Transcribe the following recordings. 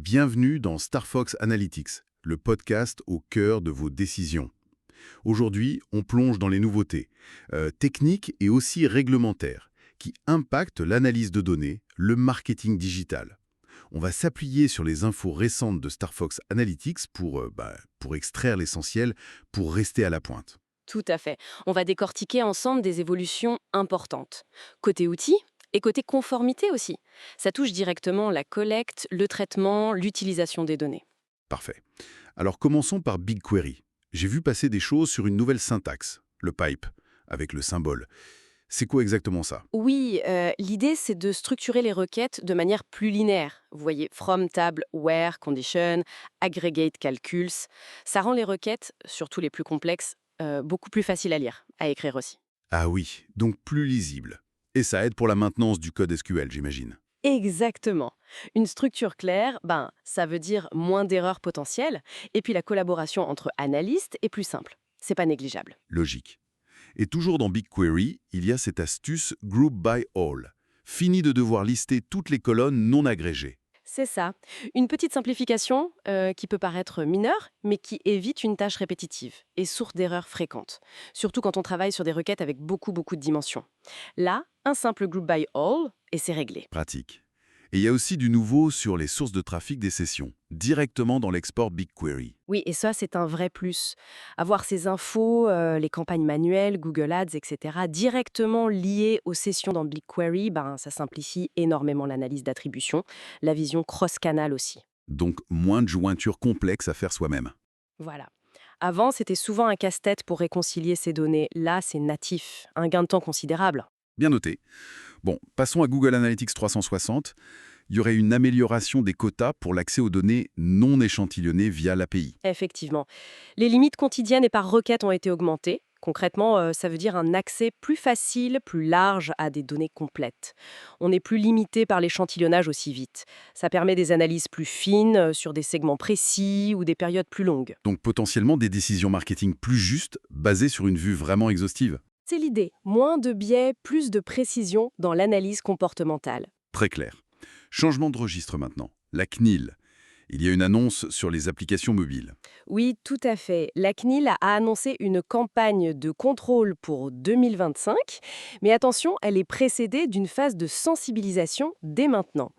Bienvenue dans Star Fox Analytics, le podcast au cœur de vos décisions. Aujourd'hui, on plonge dans les nouveautés, techniques et aussi réglementaires, qui impactent l'analyse de données, le marketing digital. On va s'appuyer sur les infos récentes de Star Fox Analytics pour extraire l'essentiel, pour rester à la pointe. Tout à fait. On va décortiquer ensemble des évolutions importantes. Côté outils et côté conformité aussi. Ça touche directement la collecte, le traitement, l'utilisation des données. Parfait. Alors commençons par BigQuery. J'ai vu passer des choses sur une nouvelle syntaxe, le pipe, avec le symbole. C'est quoi exactement ça? Oui, l'idée c'est de structurer les requêtes de manière plus linéaire. Vous voyez, from, table, where, condition, aggregate, calculs. Ça rend les requêtes, surtout les plus complexes, beaucoup plus faciles à lire, à écrire aussi. Ah oui, donc plus lisible. Et ça aide pour la maintenance du code SQL, j'imagine. Exactement. Une structure claire, ça veut dire moins d'erreurs potentielles, et puis la collaboration entre analystes est plus simple. C'est pas négligeable. Logique. Et toujours dans BigQuery, il y a cette astuce Group by All. Fini de devoir lister toutes les colonnes non agrégées. C'est ça. Une petite simplification qui peut paraître mineure, mais qui évite une tâche répétitive et source d'erreurs fréquentes. Surtout quand on travaille sur des requêtes avec beaucoup de dimensions. Là, un simple group by all, et c'est réglé. Pratique. Et il y a aussi du nouveau sur les sources de trafic des sessions, directement dans l'export BigQuery. Oui, et ça, c'est un vrai plus. Avoir ces infos, les campagnes manuelles, Google Ads, etc., directement liées aux sessions dans BigQuery, ça simplifie énormément l'analyse d'attribution, la vision cross-canal aussi. Donc moins de jointures complexes à faire soi-même. Voilà. Avant, c'était souvent un casse-tête pour réconcilier ces données. Là, c'est natif, un gain de temps considérable. Bien noté. Bon, passons à Google Analytics 360. Il y aurait une amélioration des quotas pour l'accès aux données non échantillonnées via l'API. Effectivement. Les limites quotidiennes et par requête ont été augmentées. Concrètement, ça veut dire un accès plus facile, plus large à des données complètes. On n'est plus limité par l'échantillonnage aussi vite. Ça permet des analyses plus fines sur des segments précis ou des périodes plus longues. Donc potentiellement des décisions marketing plus justes, basées sur une vue vraiment exhaustive. C'est l'idée. Moins de biais, plus de précision dans l'analyse comportementale. Très clair. Changement de registre maintenant. La CNIL. Il y a une annonce sur les applications mobiles. Oui, tout à fait. La CNIL a annoncé une campagne de contrôle pour 2025, mais attention, elle est précédée d'une phase de sensibilisation dès maintenant.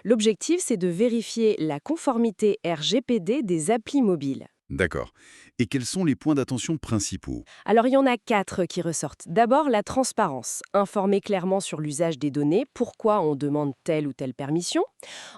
L'objectif, c'est de vérifier la conformité RGPD des applis mobiles. D'accord. Et quels sont les points d'attention principaux? Alors, il y en a 4 qui ressortent. D'abord, la transparence. Informer clairement sur l'usage des données, pourquoi on demande telle ou telle permission.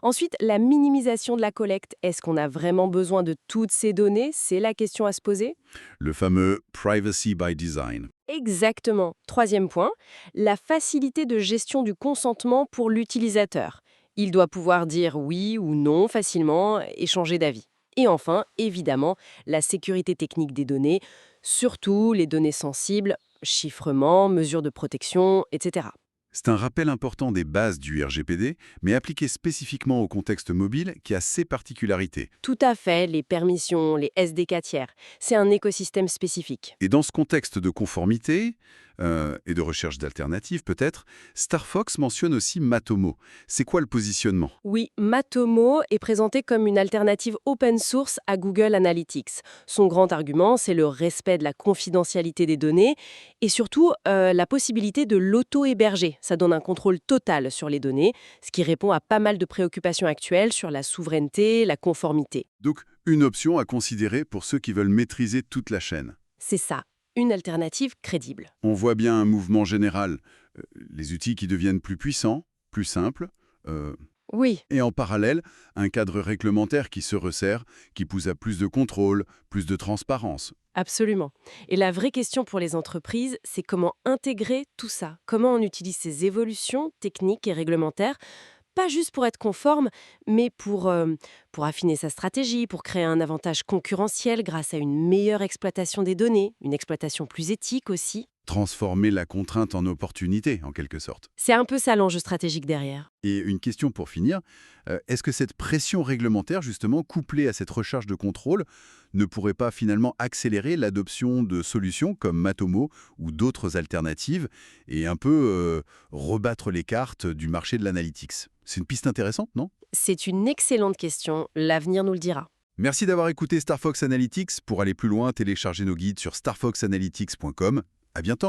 Ensuite, la minimisation de la collecte. Est-ce qu'on a vraiment besoin de toutes ces données? C'est la question à se poser. Le fameux privacy by design. Exactement. Troisième point, la facilité de gestion du consentement pour l'utilisateur. Il doit pouvoir dire oui ou non facilement et changer d'avis. Et enfin, évidemment, la sécurité technique des données, surtout les données sensibles, chiffrement, mesures de protection, etc. C'est un rappel important des bases du RGPD, mais appliqué spécifiquement au contexte mobile qui a ses particularités. Tout à fait, les permissions, les SDK tiers, c'est un écosystème spécifique. Et dans ce contexte de conformité et de recherche d'alternatives peut-être, Star Fox mentionne aussi Matomo. C'est quoi le positionnement? Oui, Matomo est présenté comme une alternative open source à Google Analytics. Son grand argument, c'est le respect de la confidentialité des données et surtout la possibilité de l'auto-héberger. Ça donne un contrôle total sur les données, ce qui répond à pas mal de préoccupations actuelles sur la souveraineté, la conformité. Donc, une option à considérer pour ceux qui veulent maîtriser toute la chaîne. C'est ça, une alternative crédible. On voit bien un mouvement général, les outils qui deviennent plus puissants, plus simples, euh, Oui, et en parallèle, un cadre réglementaire qui se resserre, qui pousse à plus de contrôle, plus de transparence. absolument. Et la vraie question pour les entreprises, c'est comment intégrer tout ça. Comment on utilise ces évolutions techniques et réglementaires, pas juste pour être conforme, mais pour affiner sa stratégie, pour créer un avantage concurrentiel grâce à une meilleure exploitation des données, une exploitation plus éthique aussi. transformer la contrainte en opportunité, en quelque sorte. C'est un peu ça l'enjeu stratégique derrière. Et une question pour finir, est-ce que cette pression réglementaire, justement, couplée à cette recherche de contrôle, ne pourrait pas finalement accélérer l'adoption de solutions comme Matomo ou d'autres alternatives et un peu rebattre les cartes du marché de l'analytics? C'est une piste intéressante, non? C'est une excellente question, l'avenir nous le dira. Merci d'avoir écouté Star Fox Analytics. Pour aller plus loin, téléchargez nos guides sur starfoxanalytics.com. À bientôt.